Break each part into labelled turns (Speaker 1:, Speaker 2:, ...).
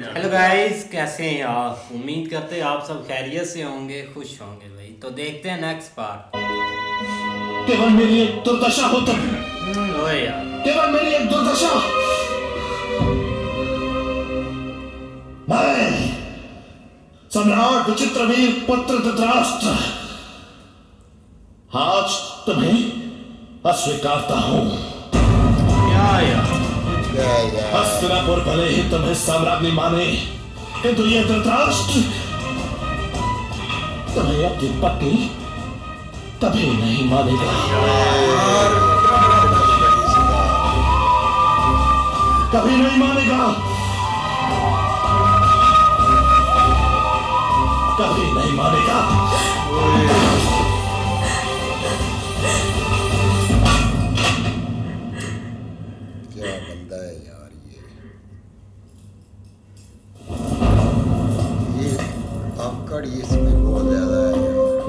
Speaker 1: Hello guys, कैसे हैं आप? उम्मीद करते हैं आप सब खैरियत से होंगे, खुश होंगे भाई। तो देखते हैं नेक्स्ट पार्ट।
Speaker 2: केवल मेरी एक दुर्दशा हो तुम।
Speaker 1: ओए यार,
Speaker 2: केवल मेरी एक दुर्दशा। मैं सम्राट विचित्रवीर पुत्र धृतराष्ट्र आज तुम्हें अस्वीकारता हूं।
Speaker 1: क्या यार?
Speaker 2: हस्तिनापुर भले ही तुम्हें साम्राज्ञी माने, किंतु ये धृतराष्ट्र तुम्हें अपनी पत्नी कभी नहीं मानेगा। कभी नहीं मानेगा, कभी नहीं मानेगा।
Speaker 3: क्या बंदा है यार ये अक्कड़ इसमें बहुत ज्यादा है यार।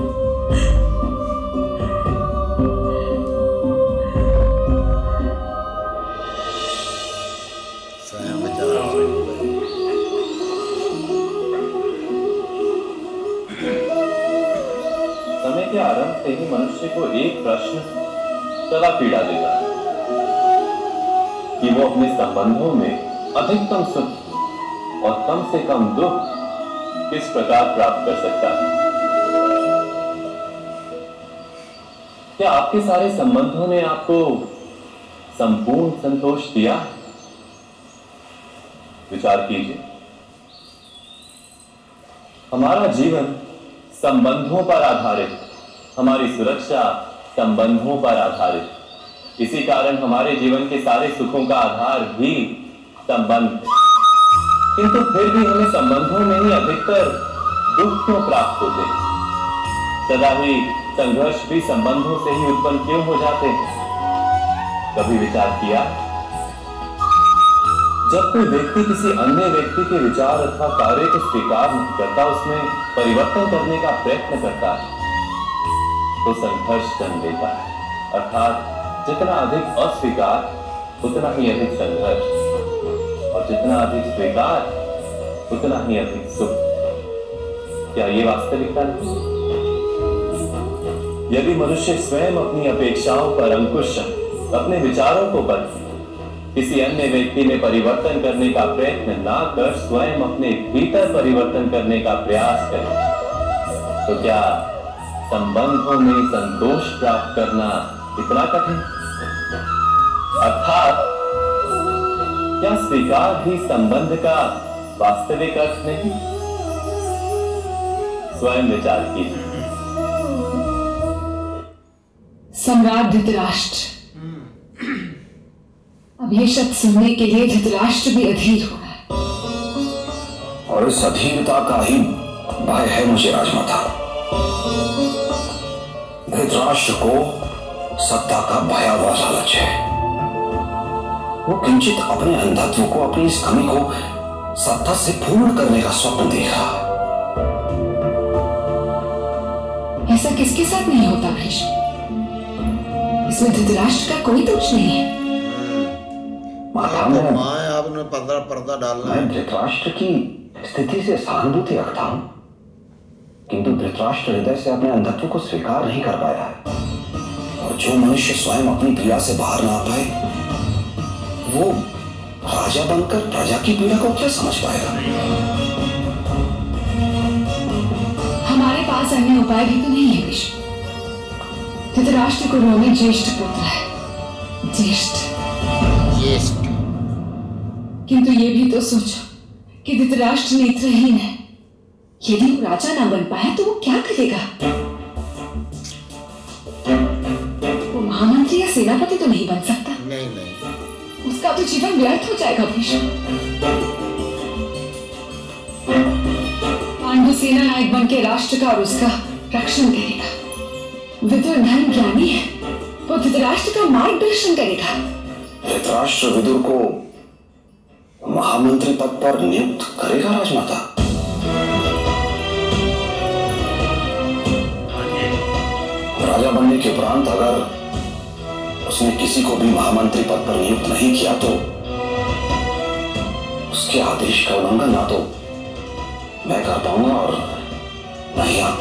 Speaker 3: स्वयं विचार
Speaker 4: समय के आरंभ से ही मनुष्य को एक प्रश्न सदा पीड़ा देता है कि वो अपने संबंधों में अधिकतम सुख और कम से कम दुख किस प्रकार प्राप्त कर सकता है। क्या आपके सारे संबंधों ने आपको संपूर्ण संतोष दिया? विचार कीजिए। हमारा जीवन संबंधों पर आधारित, हमारी सुरक्षा संबंधों पर आधारित। इसी कारण हमारे जीवन के सारे सुखों का आधार भी संबंध है। किंतु फिर भी हमें संबंधों में ही अधिकतर दुख क्यों प्राप्त होते हैं? सदा ही संघर्ष भी संबंधों से ही उत्पन्न क्यों हो जाते हैं? कभी विचार किया? जब कोई व्यक्ति किसी अन्य व्यक्ति के विचार अथवा कार्य को स्वीकार नहीं करता, उसमें परिवर्तन करने का प्रयत्न करता है, तो संघर्ष जन्म लेता है। अर्थात जितना अधिक अस्वीकार उतना ही अधिक संघर्ष, और जितना अधिक स्वीकार उतना ही अधिक सुख। क्या ये वास्तविकता नहीं? यदि मनुष्य स्वयं अपनी अपेक्षाओं पर अंकुश, अपने विचारों को बदले, किसी अन्य व्यक्ति में परिवर्तन करने का प्रयत्न ना कर स्वयं अपने भीतर परिवर्तन करने का प्रयास करे, तो क्या संबंधों में संतोष प्राप्त करना इतना कठिन? अर्थात क्या स्वीकार ही संबंध का वास्तविक अर्थ नहीं? स्वयं विचार कीजिए।
Speaker 5: सम्राट धृतराष्ट्र, अब ये शब्द सुनने के लिए धृतराष्ट्र भी अधीर हो रहा है।
Speaker 2: और इस अधीरता का ही भय है मुझे राजमाता। धृतराष्ट्र को सत्ता का भयावह लालच है। वो किंचित अपने अंधत्व को, अपनी इस कमी को सत्ता से पूर्ण करने का स्वप्न देखा।
Speaker 5: ऐसा किसके साथ नहीं होता भीष्म? इसमें धृतराष्ट्र का कोई दोष नहीं है।
Speaker 3: माता में माँ आपने पर्दा डालना है।
Speaker 2: मैं धृतराष्ट्र की स्थिति से सहानुभूति रखता हूं, किंतु धृतराष्ट्र हृदय से अपने अंधत्व को स्वीकार नहीं कर पाया है। और जो मनुष्य स्वयं अपनी पीड़ा से बाहर ना आ पाए, वो राजा बनकर प्रजा की पीड़ा को क्या समझ पाएगा?
Speaker 5: हमारे पास अन्य उपाय भी तो नहीं है भीष्म। धृतराष्ट्र कुरुओं में ज्येष्ठ पुत्र है, ज्येष्ठ। किंतु ये भी तो सोचो कि धृतराष्ट्र नेत्रहीन है। यदि वो राजा ना बन पाया तो वो क्या करेगा? वो महामंत्री या सेनापति तो नहीं बन सकता।
Speaker 3: नहीं।
Speaker 5: उसका तो जीवन व्यर्थ हो जाएगा भीष्म। पांडु सेना नायक बन के राष्ट्र का और उसका रक्षण करेगा। विदुर धर्म ज्ञानी है, वो धृतराष्ट्र का मार्गदर्शन करेगा।
Speaker 2: धृतराष्ट्र विदुर को महामंत्री पद पर नियुक्त करेगा राजमाता? राजा बनने के उपरांत अगर उसने किसी को भी महामंत्री पद पर नियुक्त नहीं किया तो इसके आदेश का उल्लंघन ना तो मैं कर पाऊंगा और न ही आप।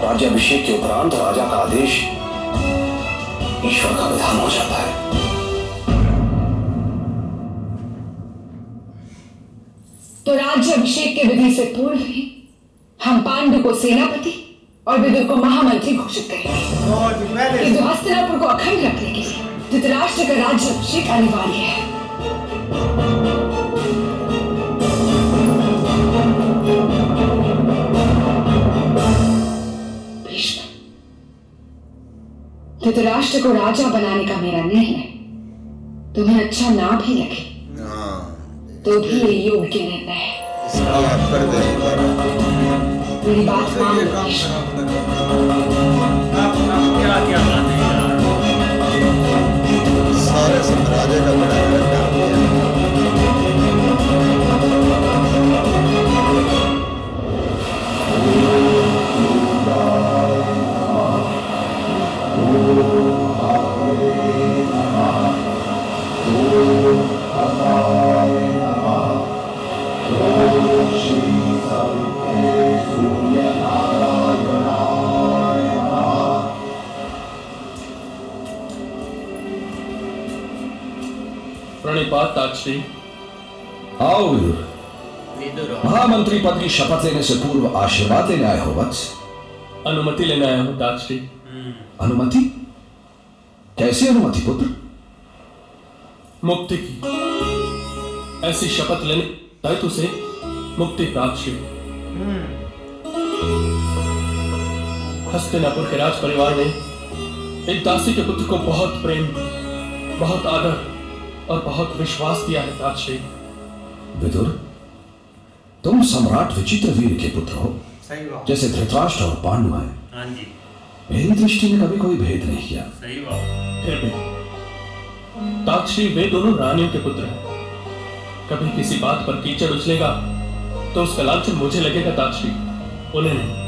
Speaker 2: राज्याभिषेक के उपरांत राजा का आदेश ईश्वर का विधान हो जाता है।
Speaker 5: तो राज्याभिषेक के विधि से पूर्व ही हम पांडु को सेनापति और विदुर को महामंत्री घोषित करेंगे, किंतु हस्तिनापुर को अखंड रखने के लिए धृतराष्ट्र का राज्याभिषेक अनिवार्य है। भीष्म, धृतराष्ट्र को राजा बनाने का मेरा निर्णय तुम्हें अच्छा ना भी लगे तो भी ये योग्य निर्णय है। मेरी बात मान लो भीष्म।
Speaker 3: सारे साम्राज्य का बड़ा
Speaker 6: प्रणिपात ताक्षी।
Speaker 7: आओ विदुर, महामंत्री पद की शपथ लेने से पूर्व आशीर्वाद लेने आए हो वत्स?
Speaker 6: अनुमति लेने आया हूं ताक्षी।
Speaker 7: अनुमति? कैसी अनुमति पुत्र?
Speaker 6: मुक्ति की। ऐसी शपथ लेने दायित्व से मुक्ति प्राप्त हुई। हस्तिनापुर के राज परिवार ने एक दासी के पुत्र को बहुत प्रेम, बहुत आदर और बहुत विश्वास दिया है ताक्षी।
Speaker 7: विदुर, तुम सम्राट विचित्रवीर के पुत्र हो,
Speaker 1: सही बात।
Speaker 7: जैसे धृतराष्ट्र और पांडु हैं।
Speaker 1: हाँ जी,
Speaker 7: मेरी दृष्टि में कभी कोई भेद नहीं किया।
Speaker 1: सही बात।
Speaker 6: फिर भी ताक्षी वे दोनों रानियों के पुत्र हैं। कभी किसी बात पर कीचड़ उछलेगा तो उसका लांछन मुझे लगेगा ताक्षी, उन्हें नहीं।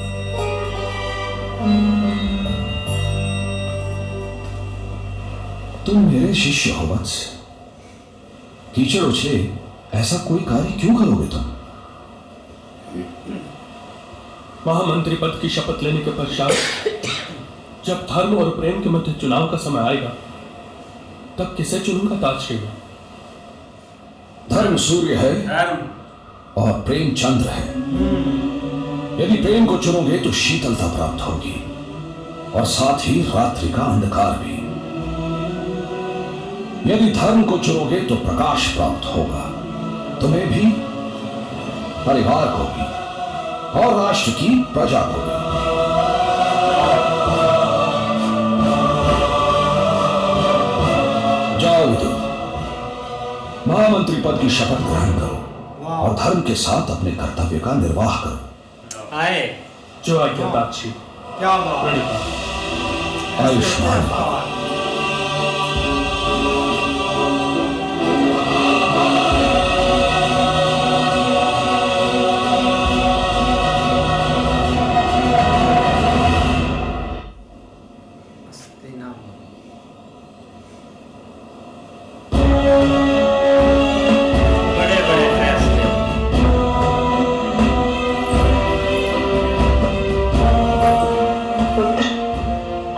Speaker 7: तुम मेरे शिष्य हो वत्स, कीचड़ उछले ऐसा कोई कार्य क्यों करोगे तुम?
Speaker 6: महामंत्री पद की शपथ लेने के पश्चात जब धर्म और प्रेम के मध्य चुनाव का समय आएगा तब किसे चुनूंगा ताक्षी?
Speaker 7: धर्म सूर्य है और प्रेम चंद्र है। यदि प्रेम को चुनोगे तो शीतलता प्राप्त होगी और साथ ही रात्रि का अंधकार भी। यदि धर्म को चुनोगे तो प्रकाश प्राप्त होगा, तुम्हें भी, परिवार को भी और राष्ट्र की प्रजा को भी। जाओ विदुर, महामंत्री पद की शपथ ग्रहण करो और धर्म के साथ अपने कर्तव्य का निर्वाह करो।
Speaker 1: आए
Speaker 6: जो आज्ञा ताक्षी।
Speaker 1: क्या बात।
Speaker 7: आयुष्मान भव।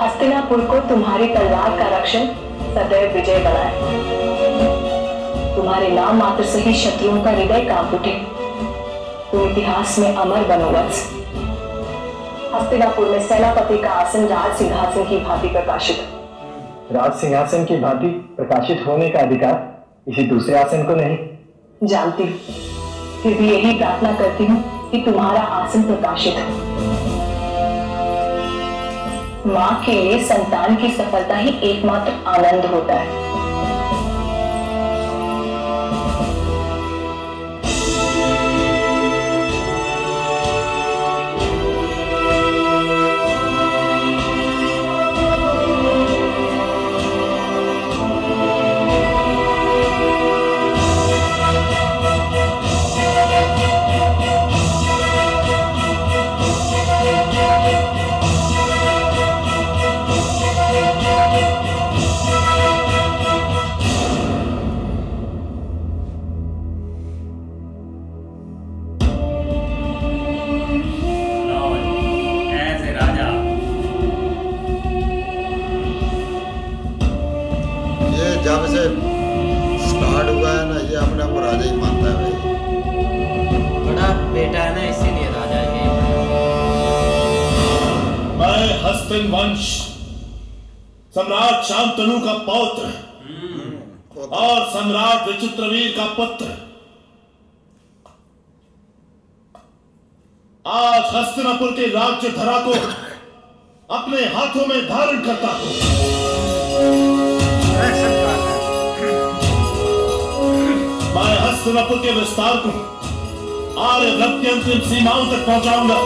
Speaker 8: हस्तिनापुर को तुम्हारी तलवार का रक्षण सदैव विजय बनाए। तुम्हारे नाम मात्र से ही शत्रुओं का हृदय कांप उठे। तुम इतिहास में अमर बनो वत्स। हस्तिनापुर में सेनापति का आसन राज सिंहासन की भांति प्रकाशित।
Speaker 9: राज सिंहासन की भांति प्रकाशित होने का अधिकार किसी दूसरे आसन को नहीं।
Speaker 8: जानती हूँ, फिर भी यही प्रार्थना करती हूँ कि तुम्हारा आसन प्रकाशित हो। माँ के लिए संतान की सफलता ही एकमात्र आनंद होता है।
Speaker 1: बेटा है ना, इसीलिए राजा ये।
Speaker 7: मैं हस्तिन वंश सम्राट शांतनु का पौत्र और सम्राट विचित्रवीर का पुत्र आज हस्तिनापुर के राज्य धरा को अपने हाथों में धारण करता हूं। मैं हस्तिनापुर के विस्तार को आर्यव्रत की अंतिम सीमाओं तक पहुंचाऊंगा।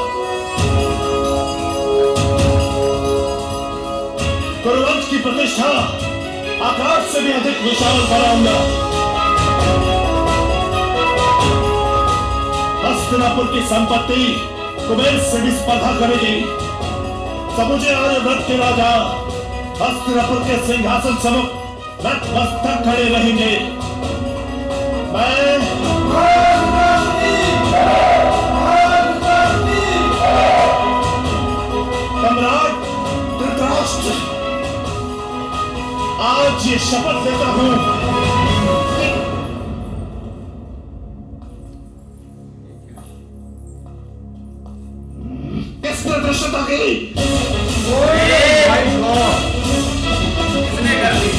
Speaker 7: कुरुवंश की प्रतिष्ठा आकाश से भी अधिक विशाल बनाऊंगा। हस्तिनापुर की संपत्ति कुबेर से भी स्पर्धा करेगी। समूचे आर्यव्रत के राजा हस्तिनापुर के सिंहासन सम्मुख नतमस्तक खड़े रहेंगे। सम्राट धृतराष्ट्र आज ये शपथ लेता हूं किसने दृश्यता की?
Speaker 1: किसने कर दी?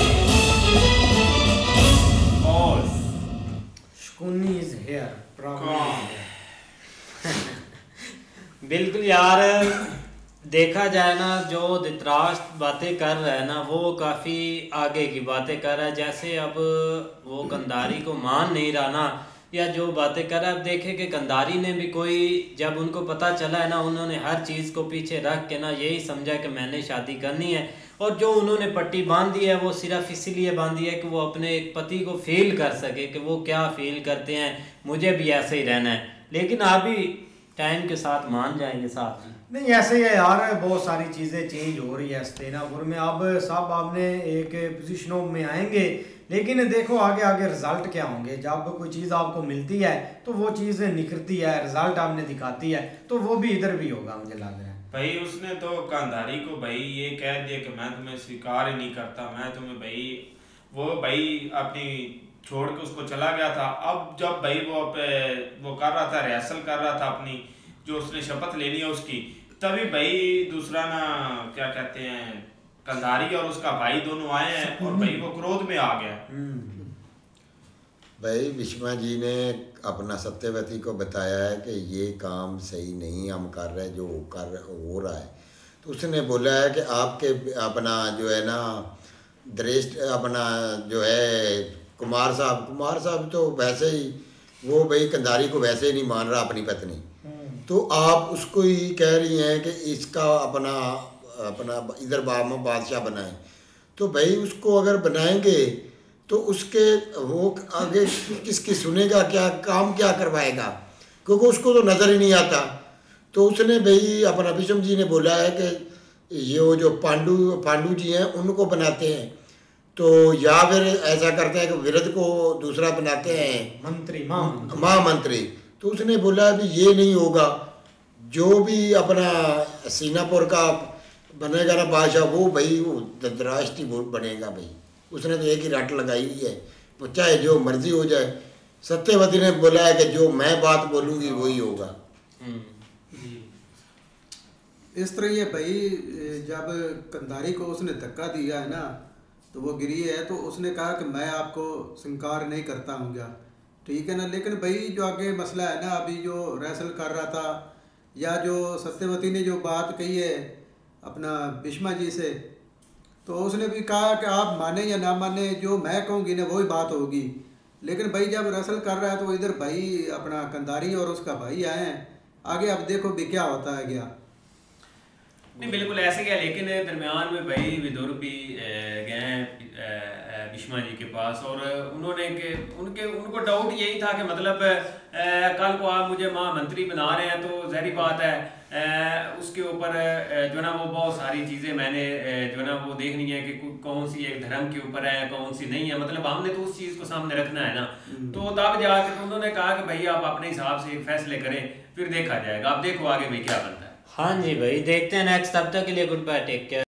Speaker 10: Shkuni is here.
Speaker 1: बिल्कुल यार, देखा जाए ना जो धृतराष्ट्र बातें कर रहा है ना वो काफ़ी आगे की बातें कर रहा है। जैसे अब वो गंधारी को मान नहीं रहा ना, या जो बातें कर रहा है। अब देखे कि गंधारी ने भी कोई, जब उनको पता चला है ना, उन्होंने हर चीज़ को पीछे रख के ना यही समझा कि मैंने शादी करनी है। और जो उन्होंने पट्टी बांधी है वो सिर्फ इसीलिए बांधी है कि वो अपने एक पति को फील कर सके कि वो क्या फील करते हैं, मुझे भी ऐसे ही रहना है। लेकिन अभी टाइम के साथ मान जाएंगे साथ।
Speaker 10: नहीं ऐसे ही है यार, बहुत सारी चीज़ें चेंज हो रही है हस्तिनापुर में। अब सब आपने एक पोजीशनों में आएंगे, लेकिन देखो आगे आगे रिजल्ट क्या होंगे। जब कोई चीज़ आपको मिलती है तो वो चीज़ निखरती है, रिजल्ट आपने दिखाती है, तो वो भी इधर भी होगा मुझे लग रहा है।
Speaker 11: भाई उसने तो गांधारी को भाई ये कह दिया कि मैं तुम्हें स्वीकार ही नहीं करता, मैं तुम्हें भाई वो भाई अपनी छोड़ के उसको चला गया था। अब जब भाई वो कर रहा था, रिहर्सल कर रहा था अपनी, जो उसने शपथ लेनी है उसकी, तभी भाई दूसरा ना क्या कहते हैं गांधारी और उसका भाई दोनों आए हैं और भाई वो क्रोध में आ गया।
Speaker 3: भाई भीष्मा जी ने अपना सत्यवती को बताया है कि ये काम सही नहीं हम कर रहे, जो हो रहा है। तो उसने बोला है कि आपके अपना जो है ना दृष्ट अपना जो है कुमार साहब तो वैसे ही वो भाई कंधारी को वैसे ही नहीं मान रहा अपनी पत्नी, तो आप उसको ही कह रही हैं कि इसका अपना इधर बादशाह बनाएं। तो भाई उसको अगर बनाएंगे तो उसके वो आगे किसकी सुनेगा, क्या काम क्या करवाएगा, क्योंकि उसको तो नज़र ही नहीं आता। तो उसने भाई अपना भीष्म जी ने बोला है कि ये वो जो पांडु जी हैं उनको बनाते हैं, तो या फिर ऐसा करते हैं कि विरध को दूसरा बनाते हैं
Speaker 10: मंत्री
Speaker 3: महामंत्री। तो उसने बोला भी ये नहीं होगा, जो भी अपना सीनापुर का बनेगा ना बादशाह वो भाई वो धृतराष्ट्र बनेगा भाई। उसने तो एक ही रट लगाई हुई है, वो चाहे जो मर्जी हो जाए। सत्यवती ने बोला है कि जो मैं बात बोलूँगी वही होगा।
Speaker 12: इस तरह ये भाई जब कंधारी को उसने धक्का दिया है ना तो वो गिरी है, तो उसने कहा कि मैं आपको स्वीकार नहीं करता हूँ क्या, ठीक है ना। लेकिन भाई जो आगे मसला है ना, अभी जो रैसल कर रहा था या जो सत्यवती ने जो बात कही है अपना भीष्मा जी से, तो उसने भी कहा कि आप माने या ना माने, जो मैं कहूँगी ना वही बात होगी। लेकिन भाई जब रैसल कर रहा है तो इधर भाई अपना कंधारी और उसका भाई आए हैं, आगे अब देखो भी क्या होता है क्या।
Speaker 11: नहीं बिल्कुल ऐसे क्या, लेकिन दरमियान में भाई विदुर भी गए भीष्मा जी के पास, और उन्होंने उनको डाउट यही था कि मतलब कल को आप मुझे महामंत्री बना रहे हैं तो ज़ाहिर बात है उसके ऊपर जो ना वो बहुत सारी चीज़ें मैंने जो ना वो देखनी है कि कौन सी एक धर्म के ऊपर है कौन सी नहीं है, मतलब हमने तो उस चीज़ को सामने रखना है ना। तो तब जाकर उन्होंने कहा कि भाई आप अपने हिसाब से फैसले करें, फिर देखा जाएगा। आप देखो आगे भाई क्या बनता है।
Speaker 1: हाँ जी भाई, देखते हैं नेक्स्ट। तब तक के लिए गुड बाय, टेक केयर।